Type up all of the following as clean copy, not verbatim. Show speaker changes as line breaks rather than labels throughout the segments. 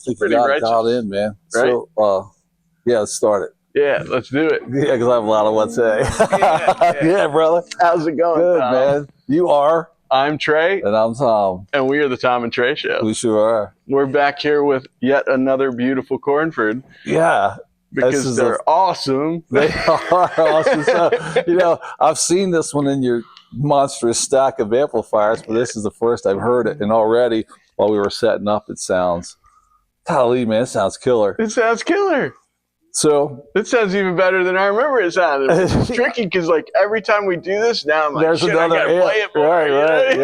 think
pretty
you got it
righteous.
dialed in, man.
Right?
So, yeah, let's start it.
Yeah, let's do it.
Yeah, because I have a lot of what to say.
Yeah.
Yeah, brother.
How's it going,
Good,
Tom?
man. You are.
I'm Trey,
And I'm Tom.
and we are the Tom and Trey Show.
We sure are.
We're back here with yet another beautiful Cornford
Yeah.
because they're awesome.
They are awesome. So, I've seen this one in your monstrous stack of amplifiers, but this is the first I've heard it. And already, while we were setting up, it sounds, golly, man, it sounds killer.
It sounds killer.
So
it sounds even better than I remember it sounded. It's tricky because like every time we do this now, I'm like,
there's
shit,
another
I gotta play it more.
right,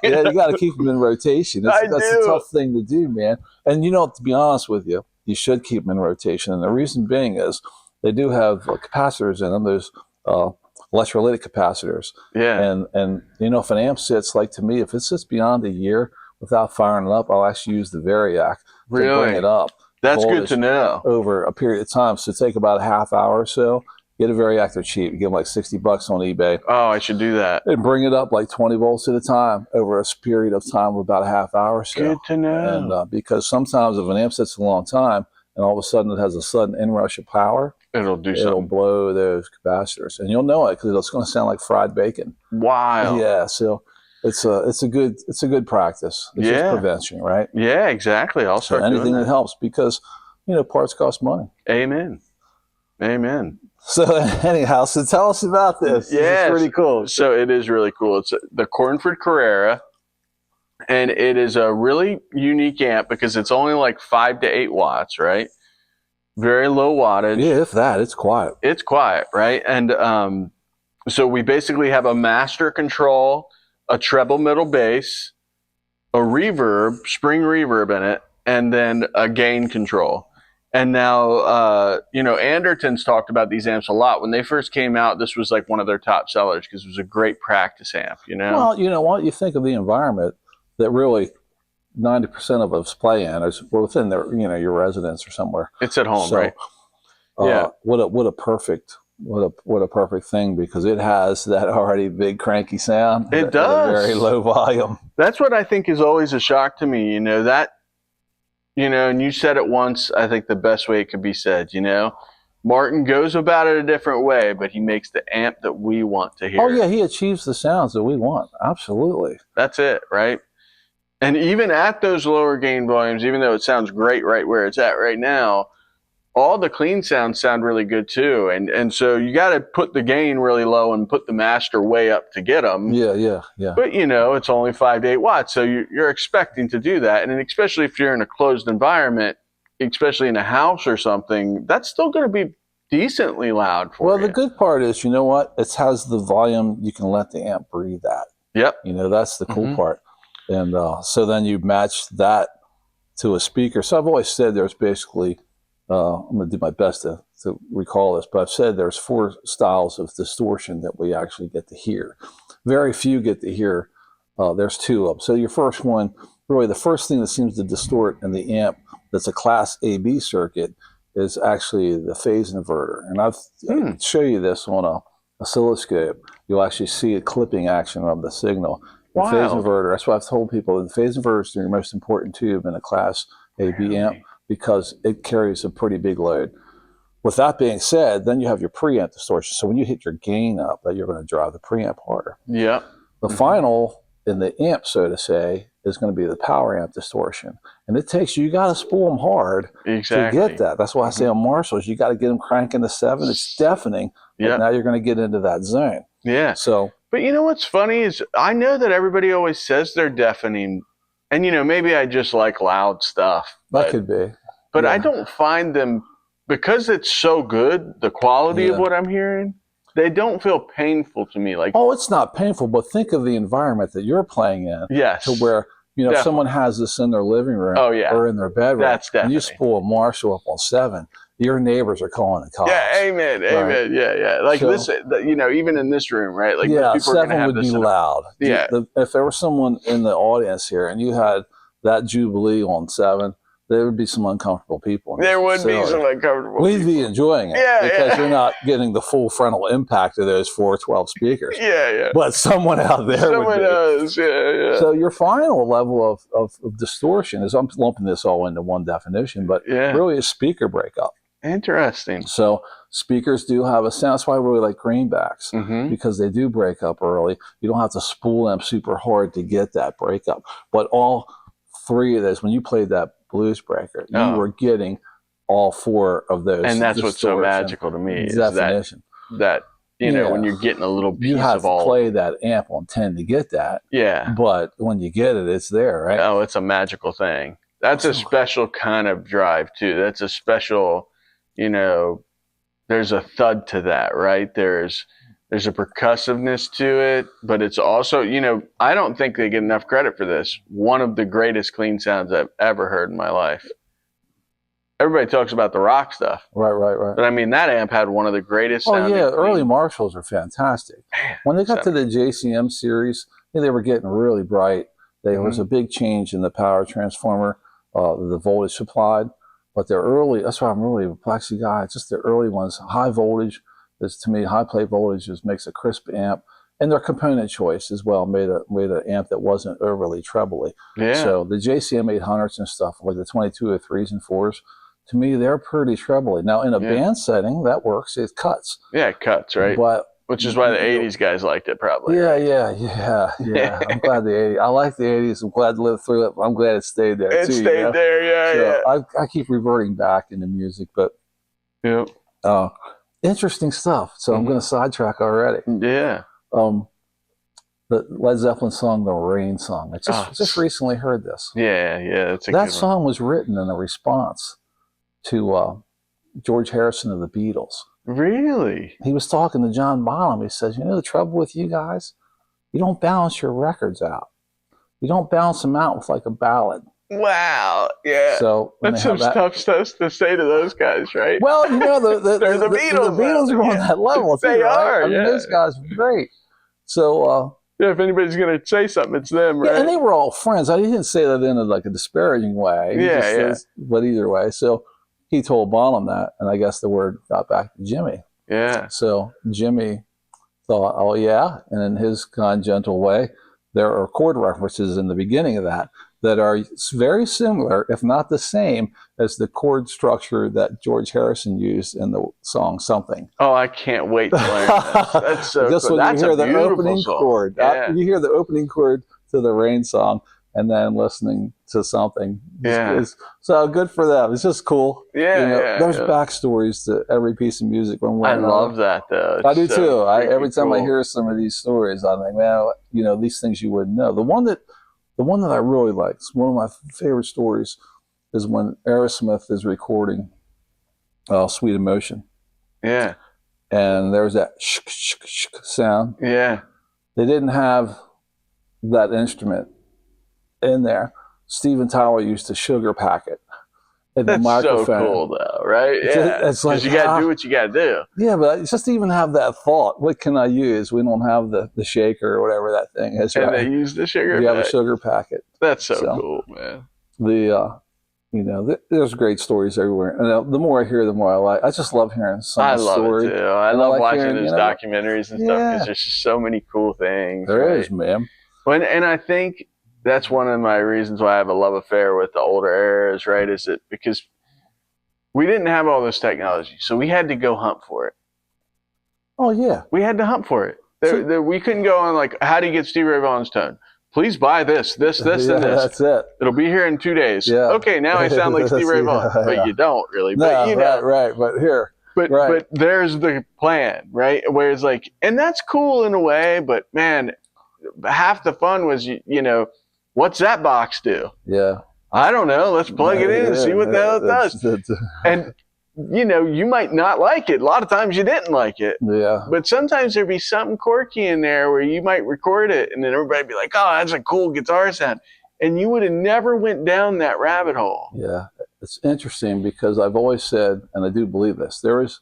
yeah. You got to keep them in rotation. That's a tough thing to do, man. And to be honest with you, you should keep them in rotation. And the reason being is they do have capacitors in them. There's electrolytic capacitors.
Yeah.
And if an amp sits, like to me, if it sits beyond a year without firing it up, I'll actually use the Variac to bring it up.
That's good to know.
Over a period of time. So take about a half hour or so. Get a Variac, they're cheap. You get them like $60 on eBay.
Oh, I should do that.
And bring it up like 20 volts at a time over a period of time of about a half hour or so.
Good to know.
And because sometimes if an amp sits a long time and all of a sudden it has a sudden inrush of power,
it'll
blow those capacitors. And you'll know it because it's going to sound like fried bacon.
Wow.
Yeah, so it's a good practice. It's just prevention, right?
Yeah, exactly. I'll start doing
anything that helps because parts cost money.
Amen.
So anyhow, so tell us about this.
Yeah,
it's pretty cool.
So it is really cool. It's the Cornford Carrera, and it is a really unique amp because it's only like 5 to 8 watts, right? Very low wattage.
Yeah, if that, it's quiet.
It's quiet, right? And so we basically have a master control, a treble middle bass, a reverb, spring reverb in it, and then a gain control. And now, Anderton's talked about these amps a lot. When they first came out, this was like one of their top sellers because it was a great practice amp,
Well, you know what? You think of the environment that really 90% of us play in is within their, your residence or somewhere.
It's at home, right?
Yeah. What a perfect thing because it has that already big cranky sound.
It does.
At a very low volume.
That's what I think is always a shock to me, and you said it once, I think the best way it could be said, Martin goes about it a different way, but he makes the amp that we want to hear.
Oh, yeah, he achieves the sounds that we want. Absolutely.
That's it, right? And even at those lower gain volumes, even though it sounds great right where it's at right now, all the clean sounds sound really good too. And so you got to put the gain really low and put the master way up to get them.
Yeah.
But, it's only 5 to 8 watts. So you're expecting to do that. And especially if you're in a closed environment, especially in a house or something, that's still going to be decently loud for you.
Well, the good part is, you know what? It has the volume you can let the amp breathe at.
Yep.
That's the cool part. And so then you match that to a speaker. So I've always said there's basically, I'm going to do my best to recall this, but I've said there's 4 styles of distortion that we actually get to hear. Very few get to hear. There's 2 of them. So your first one, really the first thing that seems to distort in the amp that's a class AB circuit is actually the phase inverter. And I can show you this on a oscilloscope. You'll actually see a clipping action of the signal. The phase inverter, that's what I've told people, the phase inverter is your most important tube in a class AB amp because it carries a pretty big load. With that being said, then you have your preamp distortion. So when you hit your gain up, that you're going to drive the preamp harder.
Yeah.
The final in the amp, so to say, is going to be the power amp distortion. And it takes you got to spool them hard to get that. That's why I say on Marshalls, you got to get them cranking to 7. It's deafening. But now you're going to get into that zone.
Yeah.
So,
but what's funny is I know that everybody always says they're deafening. And, maybe I just like loud stuff.
That could be.
But I don't find them, because it's so good, the quality of what I'm hearing, they don't feel painful to me. Like,
oh, it's not painful, but think of the environment that you're playing in.
Yes.
To where, if someone has this in their living room or in their bedroom, and you spool a Marshall up on 7, your neighbors are calling the cops.
Yeah, amen, amen. Yeah. Like this, even in this room, right? Like, people
7 would be loud.
Yeah.
If there was someone in the audience here and you had that Jubilee on 7, there would be some uncomfortable people. In
There would be
facility.
some uncomfortable
We'd
people.
be enjoying it because you're not getting the full frontal impact of those 412 speakers.
Yeah.
But someone out there
Someone
would be.
else, yeah.
So your final level of distortion is, I'm lumping this all into one definition, but really a speaker breakup.
Interesting.
So speakers do have a sound. That's why I really like greenbacks, because they do break up early. You don't have to spool them super hard to get that breakup. But all three of those, when you played that blues breaker, you were getting all four of those.
And that's what's so magical to me, is
definition.
that you know, when you're getting a little piece
you have
of all.
to play that amp on 10 to get that.
Yeah.
But when you get it, it's there, right?
Oh, it's a magical thing. That's a special kind of drive too. That's a special, you know, there's a thud to that, right? There's a percussiveness to it, but it's also, you know, I don't think they get enough credit for this. One of the greatest clean sounds I've ever heard in my life. Everybody talks about the rock stuff.
Right.
But I mean, that amp had one of the greatest sounding.
Oh, yeah. Early Marshalls are fantastic.
Man,
when they got to the JCM series, they were getting really bright. There was a big change in the power transformer, the voltage supplied. But they're early, that's why I'm really a plexi guy. It's just the early ones. High voltage is, to me, high play voltage makes a crisp amp. And their component choice as well made an amp that wasn't overly trebly.
Yeah.
So the JCM 800s and stuff, like the 2203s and 4s, to me, they're pretty trebly. Now, in a band setting, that works. It cuts.
Yeah, it cuts, right?
But
which is why the 80s guys liked it, probably.
Yeah. I'm glad the 80s. I like the 80s. I'm glad to live through it. I'm glad it stayed there,
It stayed there,
so I keep reverting back into music, but interesting stuff. So I'm going to sidetrack already.
Yeah.
The Led Zeppelin song, The Rain Song. I just recently heard this.
Yeah.
That song was written in a response to George Harrison of the Beatles.
Really?
He was talking to John Bonham. He says, you know the trouble with you guys? You don't balance your records out. You don't balance them out with like a ballad.
Wow. Yeah.
So
that's some tough stuff to say to those guys, right?
Well, you know, the
Beatles.
The Beatles are on that level.
They are.
I mean, those guys were great. So
if anybody's going to say something, it's them, right?
Yeah, and they were all friends. I didn't say that in like a disparaging way. But either way. So he told Bonham that, and I guess the word got back to Jimmy.
Yeah.
So Jimmy thought, oh, yeah. And in his kind, gentle way, there are chord references in the beginning of that are very similar, if not the same, as the chord structure that George Harrison used in the song Something.
Oh, I can't wait to learn this. That's so
just
cool.
when
That's
you hear the opening
song.
chord.
Yeah.
You hear the opening chord to the Rain Song, and then listening to Something. So good for them. It's just cool. There's backstories to every piece of music.
I love that, though.
I do too. Every time I hear some of these stories, I think, man, you know, these things you wouldn't know. The one that I really like, one of my favorite stories, is when Aerosmith is recording Sweet Emotion.
Yeah.
And there's that sound.
Yeah.
They didn't have that instrument in there. Steven Tyler used to sugar pack it in the microphone.
So cool, though, right?
It's like,
you got to do what you got to do.
Yeah, but just to even have that thought, what can I use? We don't have the shaker or whatever that thing is.
And they use the sugar.
You have a sugar packet.
That's so cool, man.
There's great stories everywhere, and the more I hear, the more I like. I just love hearing some story.
I love it too. I love watching those documentaries and stuff, because there's just so many cool things.
There is, man.
And I think that's one of my reasons why I have a love affair with the older eras, right? Is it because we didn't have all this technology, so we had to go hunt for it.
Oh yeah,
we had to hunt for it. We couldn't go on like, how do you get Stevie Ray Vaughan's tone? Please buy this, and this.
That's it.
It'll be here in 2 days.
Yeah.
Okay, now I sound like Stevie Ray Vaughan, but you don't really.
No,
but you know,
right. But here.
But there's the plan, right? Where it's like, and that's cool in a way, but man, half the fun was, you know, what's that box do?
Yeah.
I don't know. Let's plug it in and see what the hell it does. And, you know, you might not like it. A lot of times you didn't like it.
Yeah.
But sometimes there'd be something quirky in there where you might record it, and then everybody'd be like, oh, that's a cool guitar sound. And you would have never went down that rabbit hole.
Yeah. It's interesting because I've always said, and I do believe this, there is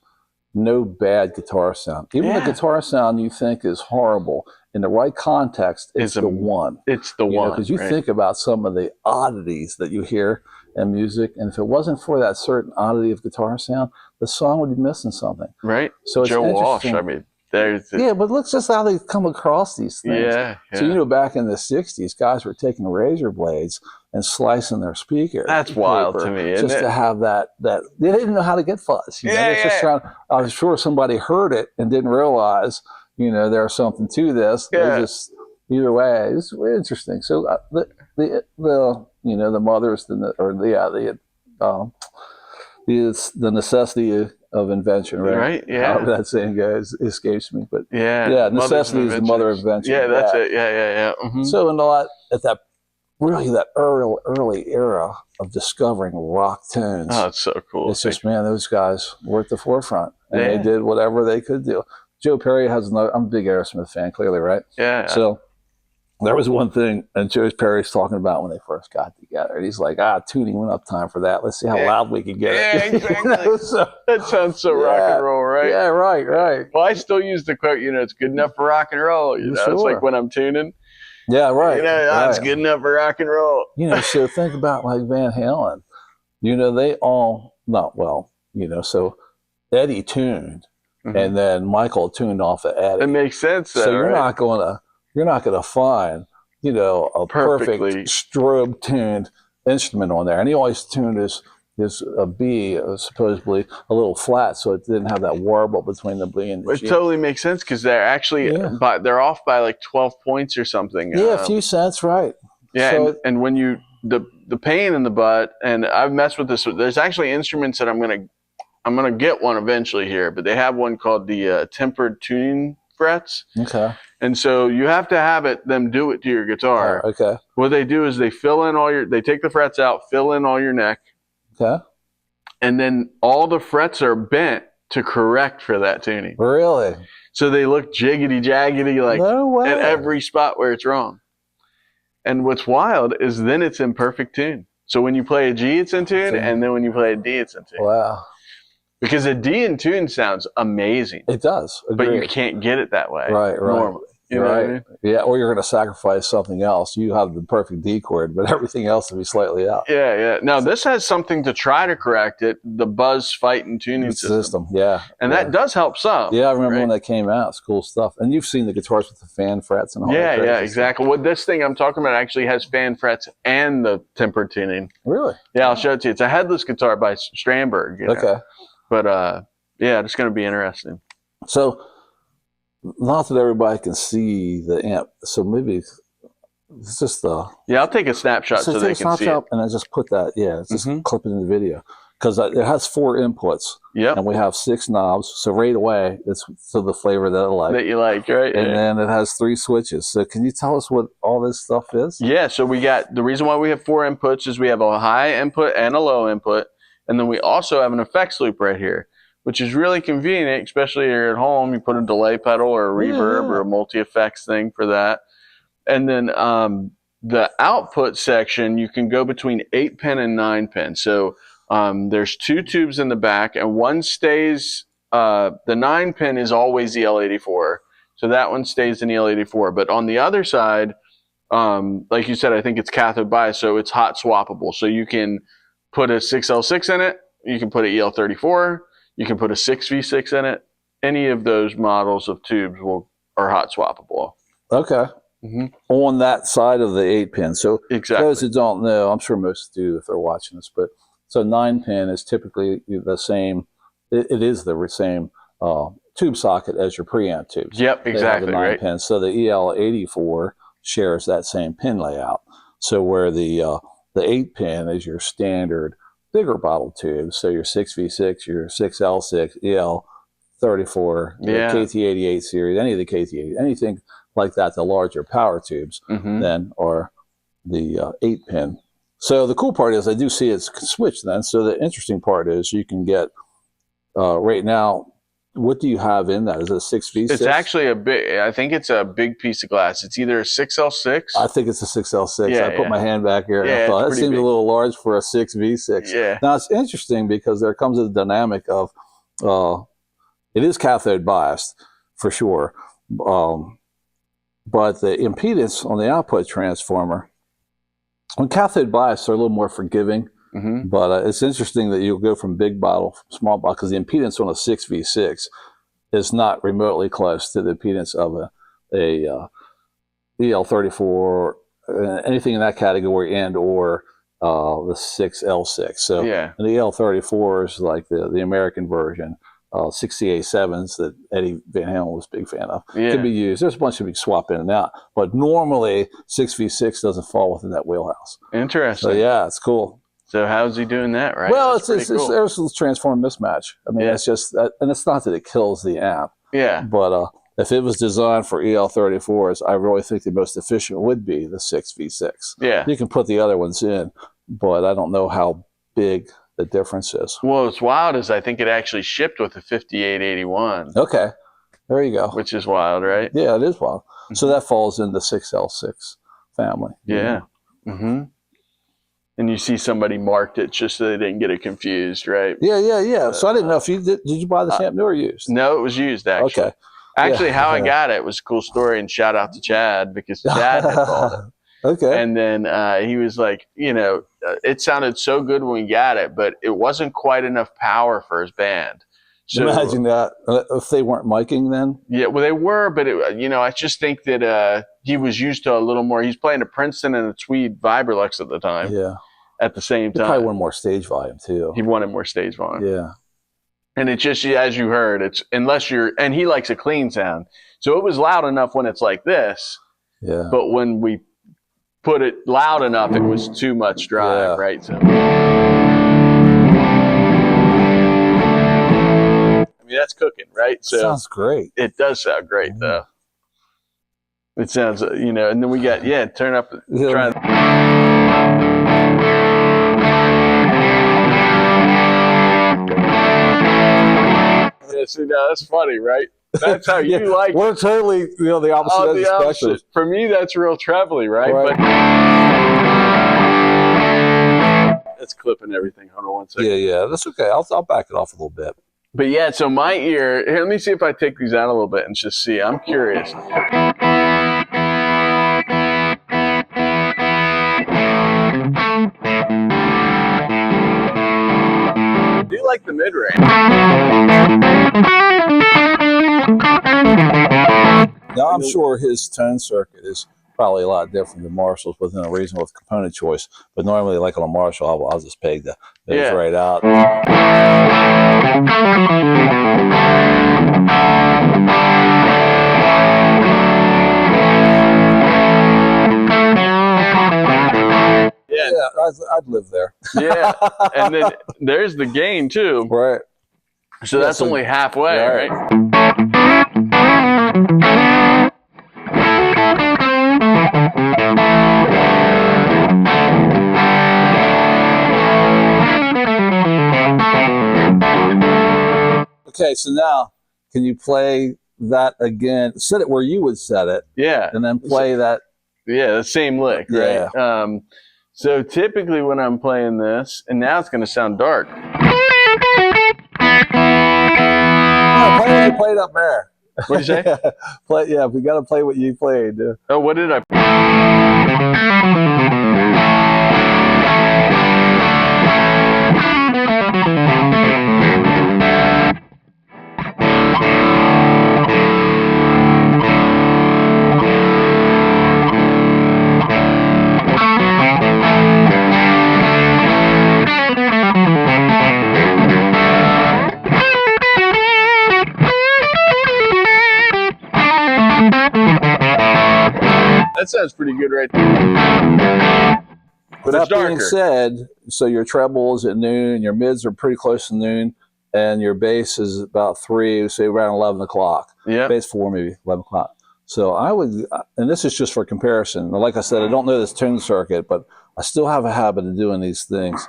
no bad guitar sound. Even the guitar sound you think is horrible, in the right context, it's the one.
It's the one.
Because you think about some of the oddities that you hear in music, and if it wasn't for that certain oddity of guitar sound, the song would be missing something.
Right.
So it's
Joe Walsh,
interesting.
I mean, there's
Yeah, but look just how they come across these things.
Yeah.
So, back in the 60s, guys were taking razor blades and slicing their speaker.
That's wild to me, isn't
just
it?
to have that they didn't know how to get fuzz. Just trying, I was sure somebody heard it and didn't realize, there's something to this.
Yeah.
They just, either way, it's interesting. So the mothers, the necessity of invention, right?
Right. Yeah.
However that saying goes, escapes me, but
yeah,
necessity is the mother of invention.
Yeah, that's it. Yeah. Mm-hmm.
So in a lot at that early era of discovering rock tunes.
Oh, it's so cool.
It's just, man, those guys were at the forefront, and they did whatever they could do. Joe Perry has another. I'm a big Aerosmith fan, clearly, right?
Yeah.
So there was one thing, and Joe Perry's talking about when they first got together. He's like, tuning went up time for that. Let's see how loud we can get it.
Yeah, exactly. So, that sounds so rock and roll, right?
Yeah, right.
Well, I still use the quote, it's good enough for rock and roll. It's like when I'm tuning.
Yeah, right.
It's good enough for rock and roll.
So think about like Van Halen. They all, not well, so Eddie tuned, and then Michael tuned off of Eddie.
It makes sense.
So you're not gonna find, a perfect strobe tuned instrument on there. And he always tuned his B supposedly a little flat, so it didn't have that warble between the B and the G.
It totally makes sense because they're actually they're off by like 12 points or something.
Yeah, a few cents, right?
Yeah, so, and when you the pain in the butt, and I've messed with this. There's actually instruments that I'm gonna get one eventually here, but they have one called the tempered tuning frets.
Okay.
And so you have to have them do it to your guitar.
Oh, okay.
What they do is they take the frets out, fill in all your neck.
Okay.
And then all the frets are bent to correct for that tuning.
Really?
So they look jiggity jaggedy at every spot where it's wrong. And what's wild is then it's in perfect tune. So when you play a G, it's in tune, and then when you play a D, it's in tune.
Wow.
Because a D in tune sounds amazing.
It does.
But you can't get it that way.
Right.
Normally. You know what I mean?
Yeah, or you're going to sacrifice something else. You have the perfect D chord, but everything else will be slightly out.
Yeah. Now, this has something to try to correct it, the buzz fight and tuning system.
Yeah.
And that does help some.
Yeah, I remember when that came out. It's cool stuff. And you've seen the guitars with the fan frets and all that.
Yeah, exactly. Well, this thing I'm talking about actually has fan frets and the tempered tuning.
Really?
Yeah, I'll show it to you. It's a headless guitar by Strandberg.
Okay.
But, it's going to be interesting.
So, not that everybody can see the amp, so maybe it's just
I'll take a snapshot so they can see it.
And I just put that, just clip it in the video. Because it has 4 inputs.
Yep.
And we have 6 knobs, so right away, it's to the flavor that I like.
That you like, right?
And then it has 3 switches. So can you tell us what all this stuff is?
Yeah, so we got, the reason why we have 4 inputs is we have a high input and a low input. And then we also have an effects loop right here, which is really convenient, especially here at home. You put a delay pedal or a reverb or a multi-effects thing for that. And then the output section, you can go between 8-pin and 9-pin. So there's 2 tubes in the back, and one stays, the 9-pin is always the L84. So that one stays in the L84. But on the other side, like you said, I think it's cathode bias, so it's hot swappable. So you can put a 6L6 in it, you can put an EL34, you can put a 6V6 in it. Any of those models of tubes are hot swappable.
Okay. On that side of the 8-pin. So
exactly.
For those who don't know, I'm sure most do if they're watching this, but so 9-pin is typically the same. It is the same tube socket as your preamp tubes.
Yep, exactly.
The 9-pin. So the EL84 shares that same pin layout. So where the 8-pin is your standard bigger bottle tube. So your 6V6, your 6L6, EL34, your KT88 series, any of the KT80, anything like that, the larger power tubes, then are the 8-pin. So the cool part is I do see it's switched then. So the interesting part is you can get, right now, what do you have in that? Is it a 6V6?
It's actually I think it's a big piece of glass. It's either a 6L6.
I think it's a 6L6.
Yeah,
I put my hand back here and I thought that seems a little large for a 6V6.
Yeah.
Now it's interesting because there comes a dynamic of It is cathode biased for sure. But the impedance on the output transformer, on cathode biased, they're a little more forgiving.
Mm-hmm.
But it's interesting that you'll go from big bottle, small bottle, because the impedance on a 6v6 is not remotely close to the impedance of a EL34, anything in that category, and or the 6L6. So
Yeah.
the EL34 is like the American version. 68.7s that Eddie Van Halen was a big fan of.
Yeah.
Can be used. There's a bunch of you can swap in and out, but normally 6v6 doesn't fall within that wheelhouse.
Interesting.
So yeah, it's cool.
So how's he doing that, right?
Well,
That's
it's
cool.
there's a transform mismatch. I mean,
Yeah.
it's just that, and it's not that it kills the amp,
Yeah.
but if it was designed for EL34s, I really think the most efficient would be the 6v6.
Yeah.
You can put the other ones in, but I don't know how big the difference is.
Well, what's wild is I think it actually shipped with a 5881.
Okay, there you go.
Which is wild, right?
Yeah, it is wild. Mm-hmm. So that falls in the 6L6 family.
Yeah. Mm-hmm. And you see somebody marked it just so they didn't get it confused, right?
Yeah. So I didn't know if you did you buy this amp new or used?
No, it was used, actually.
Okay.
Actually, how I got it was a cool story, and shout out to Chad, because Chad had bought it.
Okay.
And then he was like, it sounded so good when we got it, but it wasn't quite enough power for his band. So,
imagine that if they weren't miking then.
Yeah, well, they were, but I just think that he was used to a little more. He's playing a Princeton and a Tweed Vibrolux at the time.
Yeah.
At the same time,
probably wanted more stage volume too.
He wanted more stage volume.
Yeah.
And it's just, as you heard, and he likes a clean sound, so it was loud enough when it's like this.
Yeah.
But when we put it loud enough, it was too much drive, right? So, I mean, that's cooking, right? So
sounds great.
It does sound great, though. It sounds, and then we got, turn up, try. Yeah, see, now that's funny, right? That's how you like it.
We're totally, the opposite of the spectrum.
For me, that's real trebly, right? But it's clipping everything. Hold on one second.
Yeah, that's okay. I'll back it off a little bit.
But yeah, so my ear, here, let me see if I take these out a little bit and just see. I'm curious. Do you like the mid-range?
Now, I'm sure his tone circuit is probably a lot different than Marshall's within a reasonable component choice. But normally, like on a Marshall, I'll just peg the those right out. Yeah, I'd live there.
Yeah, and then there's the gain too.
Right.
So that's only halfway, right?
Okay, so now can you play that again? Set it where you would set it.
Yeah.
And then play that.
Yeah, the same lick, right?
Yeah.
So typically when I'm playing this, and now it's going to sound dark.
No, play what you played up there.
What'd you say?
We got to play what you played.
Oh, what did I? That sounds pretty good right there. But
that
it's darker.
being said, so your treble is at noon, your mids are pretty close to noon, and your bass is about 3, say around 11 o'clock.
Yeah.
Bass 4, maybe 11 o'clock. So I would, and this is just for comparison. Like I said, I don't know this tone circuit, but I still have a habit of doing these things.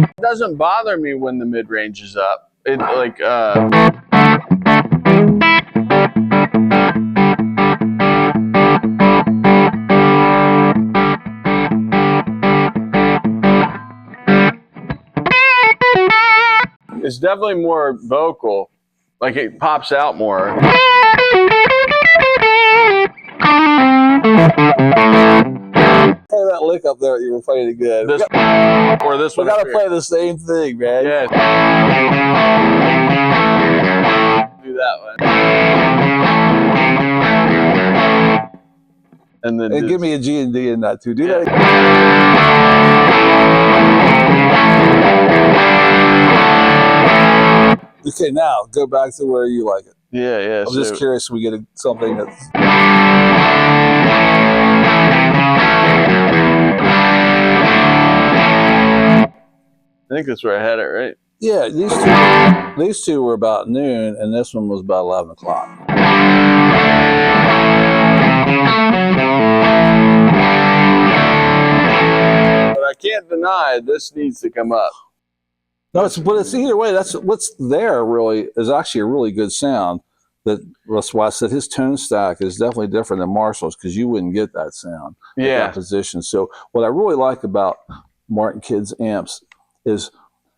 It doesn't bother me when the mid range is up. It like It's definitely more vocal. Like it pops out more.
Play that lick up there. You were playing it good.
This or this
We
one.
gotta play the same thing, man.
Yeah. Do that one. And then
And give me a G and D in that too. Do that again. Okay, now go back to where you like it.
Yeah, yeah.
I'm just curious. We get something that's.
I think that's where I had it, right?
Yeah, these two were about noon, and this one was about 11 o'clock.
But I can't deny this needs to come up.
No, but it's either way. That's what's there. Really, is actually a really good sound. That's why I said his tone stack is definitely different than Marshall's, because you wouldn't get that sound at that position. So what I really like about Martin Kidd's amps is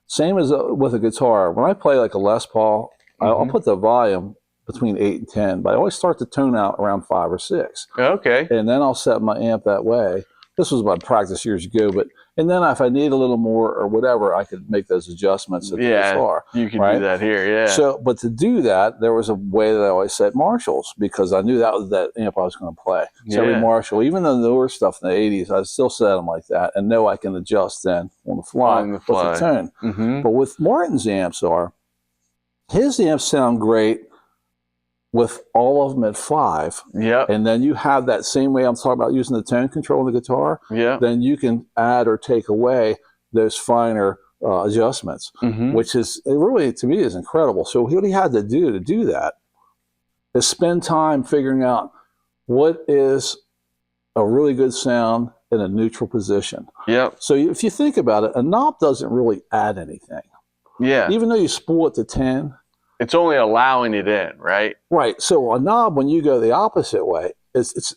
same as with a guitar. When I play like a Les Paul, I'll put the volume between 8 and 10, but I always start the tone out around 5 or 6.
Okay.
And then I'll set my amp that way. This was my practice years ago, and then if I need a little more or whatever, I could make those adjustments at the guitar.
You can do that here, yeah.
So, but to do that, there was a way that I always set Marshalls, because I knew that was that amp I was going to play. So every Marshall, even the newer stuff in the 80s, I still set them like that and know I can adjust then on the fly, with the tone. But with Martin's amps his amps sound great with all of them at 5.
Yeah.
And then you have that same way I'm talking about using the tone control of the guitar.
Yeah.
Then you can add or take away those finer adjustments, which is really, to me, is incredible. So what he had to do that is spend time figuring out what is a really good sound in a neutral position.
Yep.
So if you think about it, a knob doesn't really add anything.
Yeah.
Even though you spool it to 10,
it's only allowing it in, right?
Right. So a knob, when you go the opposite way, it's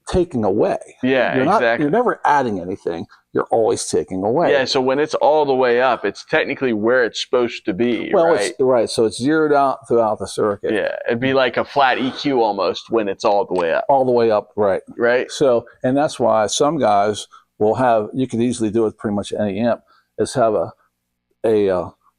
taking away.
Yeah, exactly.
You're never adding anything. You're always taking away.
Yeah. So when it's all the way up, it's technically where it's supposed to be.
Well,
right?
Right. So it's zeroed out throughout the circuit.
Yeah. It'd be like a flat EQ almost when it's all the way up.
All the way up. Right.
Right.
So, and that's why some guys will have, you can easily do it with pretty much any amp, is have a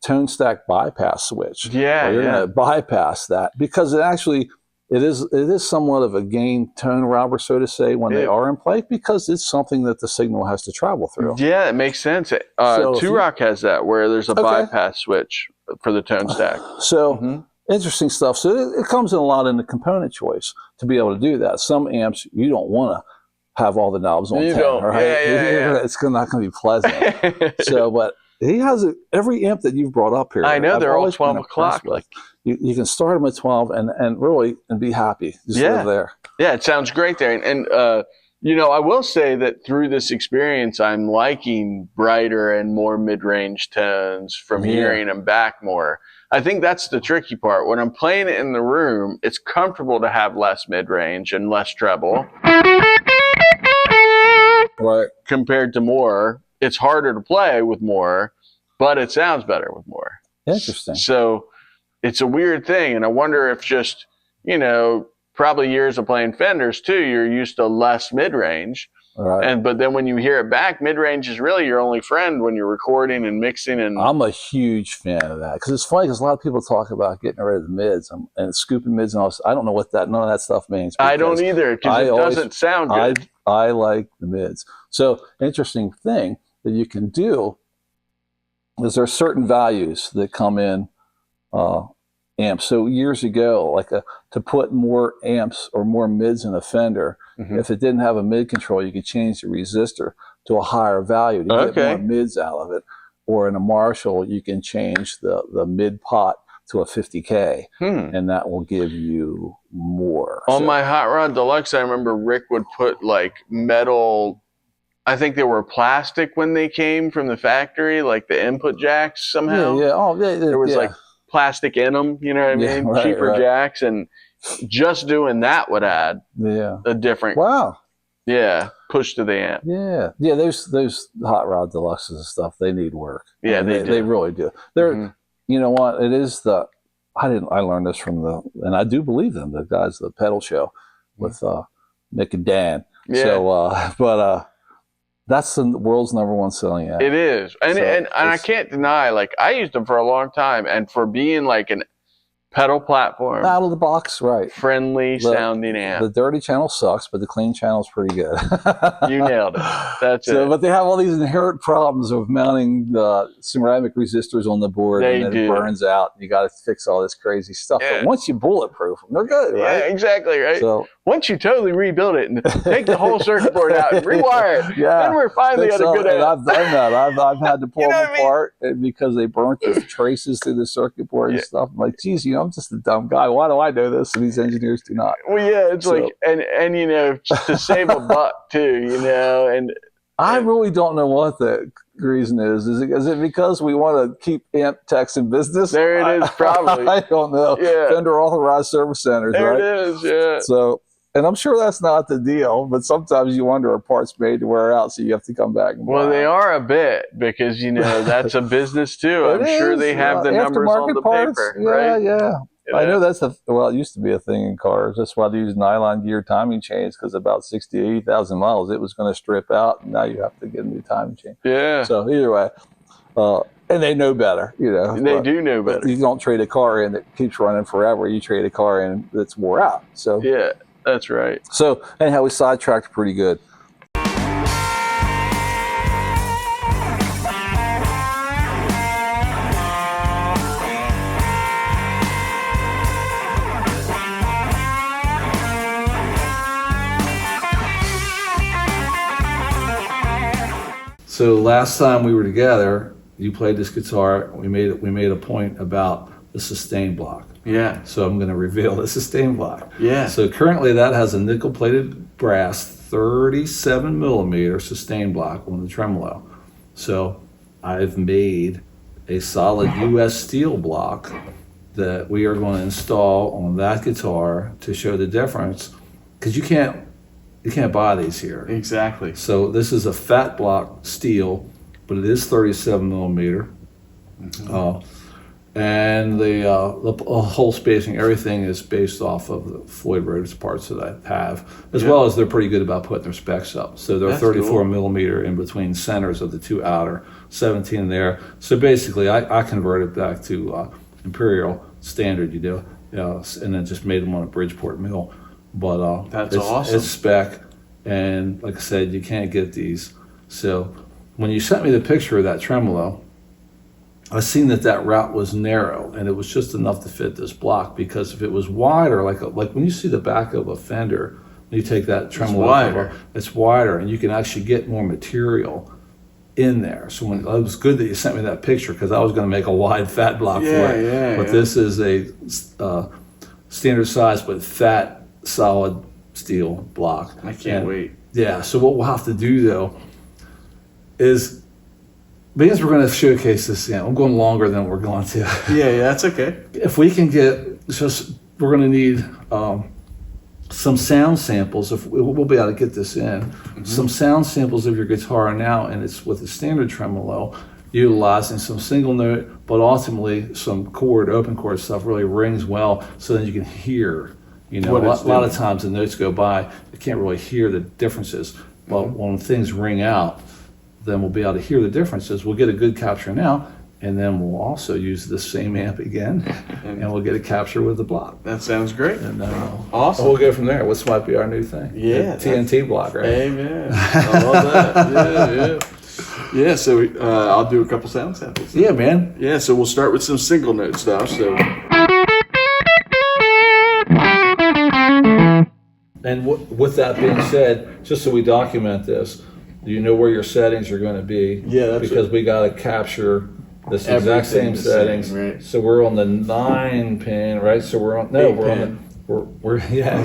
tone stack bypass switch.
Yeah.
You're going to bypass that, because it is somewhat of a gain tone robber, so to say, when they are in play, because it's something that the signal has to travel through.
Yeah, it makes sense. Two Rock has that, where there's a bypass switch for the tone stack.
So interesting stuff. So it comes in a lot in the component choice to be able to do that. Some amps you don't want to have all the knobs on 10, right?
Yeah.
It's not going to be pleasant. So, but he has every amp that you've brought up here.
I know, they're all 12 o'clock.
Like you can start them at 12 and really be happy. Just live there.
Yeah, it sounds great there. And I will say that through this experience, I'm liking brighter and more mid-range tones from hearing them back more. I think that's the tricky part. When I'm playing it in the room, it's comfortable to have less mid-range and less treble.
Right.
Compared to more. It's harder to play with more, but it sounds better with more.
Interesting.
So it's a weird thing. And I wonder if just, probably years of playing Fenders too, you're used to less mid-range.
Right.
But then when you hear it back, mid-range is really your only friend when you're recording and mixing. And
I'm a huge fan of that, because it's funny, because a lot of people talk about getting rid of the mids and scooping mids and all this. I don't know what none of that stuff means.
I don't either, because it doesn't sound good.
I like the mids. So interesting thing that you can do is there are certain values that come in amps. So years ago, to put more amps or more mids in a Fender, if it didn't have a mid control, you could change the resistor to a higher value to get more mids out of it. Or in a Marshall, you can change the mid pot to a 50K, and that will give you more.
On my Hot Rod Deluxe, I remember Rick would put metal, I think they were plastic when they came from the factory, like the input jacks somehow. There was plastic in them, you know what I mean?
Right,
cheaper jacks, and just doing that would add a different push to the amp.
Those Hot Rod Deluxes and stuff, they need work.
Yeah, they
really do. They're you know what? It is I learned this from and I do believe them, the guys, the pedal show with Mick and Dan.
Yeah.
So, but that's the world's #1 selling app.
It is. And,
So
and I can't deny, like, I used them for a long time, and for being like an pedal platform,
out of the box, right?
friendly sounding amp.
The dirty channel sucks, but the clean channel is pretty good.
You nailed it. That's it.
But they have all these inherent problems of mounting the ceramic resistors on the board, and then it burns out. You got to fix all this crazy stuff.
Yeah.
But once you bulletproof them, they're good, right?
Yeah, exactly, right?
So
once you totally rebuild it and take the whole circuit board out and rewire it, then we're finally at a good amp.
I've done that. I've had to pull
You know
them
what I mean?
apart because they burnt the traces through the circuit board and stuff. I'm like, geez, I'm just a dumb guy. Why do I know this? And these engineers do not.
Well, yeah, it's like, and just to save a buck too, and
I really don't know what the reason is. Is it because we want to keep amp techs in business?
There it is, probably.
I don't know.
Yeah.
Vendor authorized service centers,
there
right?
it is, yeah.
So, and I'm sure that's not the deal, but sometimes you wonder, are parts made to wear out, so you have to come back and
Well,
buy
they
them.
are a bit, because that's a business too. I'm sure they have the numbers on the paper, right?
Yeah. I know that's it used to be a thing in cars. That's why they use nylon gear timing chains, because about 60 to 80,000 miles, it was going to strip out, and now you have to get a new timing chain.
Yeah.
So either way, and they know better,
They do know better.
You don't trade a car in that keeps running forever. You trade a car in that's wore out. So
yeah, that's right.
So anyhow, we sidetracked pretty good. So last time we were together, you played this guitar. We made a point about the sustain block.
Yeah.
So I'm going to reveal the sustain block.
Yeah.
So currently that has a nickel-plated brass 37 millimeter sustain block on the tremolo. So I've made a solid US steel block that we are going to install on that guitar to show the difference, because you can't buy these here.
Exactly.
So this is a fat block steel, but it is 37 millimeter. Mm-hmm. And the whole spacing, everything is based off of the Floyd Rose parts that I have, as well as they're pretty good about putting their specs up. So they're 34 millimeter in between centers of the two outer, 17 there. So basically, I converted back to Imperial standard, and then just made them on a Bridgeport mill. But
that's awesome.
It's spec, and like I said, you can't get these. So when you sent me the picture of that tremolo, I seen that route was narrow, and it was just enough to fit this block. Because if it was wider, like when you see the back of a Fender, you take that tremolo, it's wider, and you can actually get more material in there. So it was good that you sent me that picture, because I was going to make a wide fat block for it. But this is a standard size but fat solid steel block.
I can't wait.
Yeah, so what we'll have to do though is, because we're going to showcase this, I'm going longer than we're going to.
Yeah, that's okay.
If we can get, we're going to need some sound samples. If we'll be able to get this in, some sound samples of your guitar now, and it's with a standard tremolo, utilizing some single note, but ultimately some open chord stuff really rings well, so then you can hear. A lot of times the notes go by, you can't really hear the differences. But when things ring out, then we'll be able to hear the differences. We'll get a good capture now, and then we'll also use the same amp again, and we'll get a capture with the block.
That sounds great.
And
awesome.
We'll go from there. This might be our new thing.
Yeah.
The TNT block, right?
Amen. I love that. Yeah. So I'll do a couple sound samples.
Yeah, man.
Yeah, so we'll start with some single note stuff. So.
And with that being said, just so we document this, you know where your settings are going to be.
Yeah, that's
because we got to capture this exact same settings.
Right.
So we're on the 9 pin, right? So we're on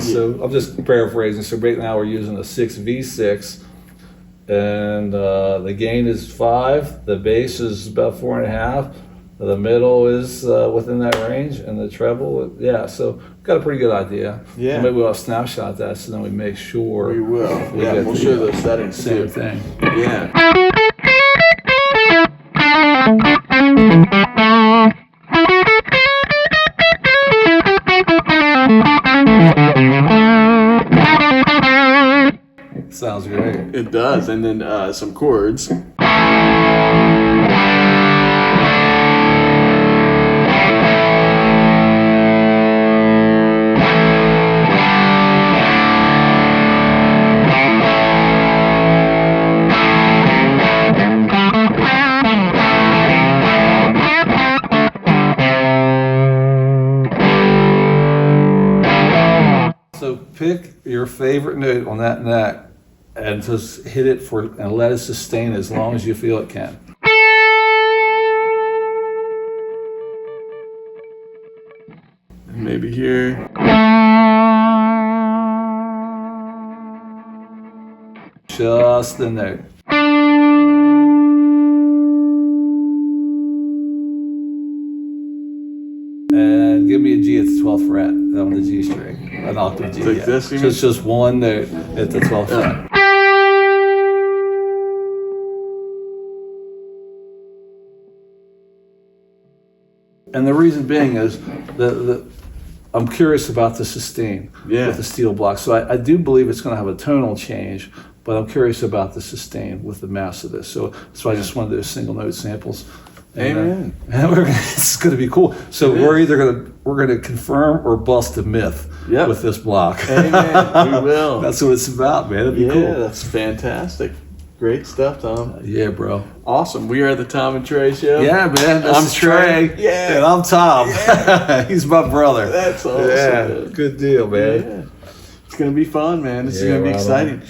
So I'm just paraphrasing. So right now we're using a 6V6, and the gain is 5. The bass is about 4.5. The middle is within that range, and the treble, so got a pretty good idea.
Yeah.
Maybe we'll snapshot that, so then we make sure.
We will. We'll show those settings
same
too.
thing.
Yeah. does. And then some chords.
So pick your favorite note on that neck and just hit it and let it sustain as long as you feel it can.
Maybe here.
Just the note. And give me a G at the 12th fret on the G string. An octave G.
Like this, you
So it's just one note at the 12th fret. And the reason being is I'm curious about the sustain with the steel block. So I do believe it's going to have a tonal change, but I'm curious about the sustain with the mass of this. So I just wanted those single note samples.
Amen.
And it's going to be cool. So we're going to confirm or bust a myth with this block.
Amen. We will.
That's what it's about, man. It'd be cool.
Yeah, that's fantastic. Great stuff, Tom.
Yeah, bro.
Awesome. We are the Tom and Trey Show.
Yeah, man.
I'm Trey.
Yeah. And I'm Tom. Yeah. He's my brother.
That's awesome.
Yeah. Good deal, man.
Yeah. It's going to be fun, man. This is going to be exciting.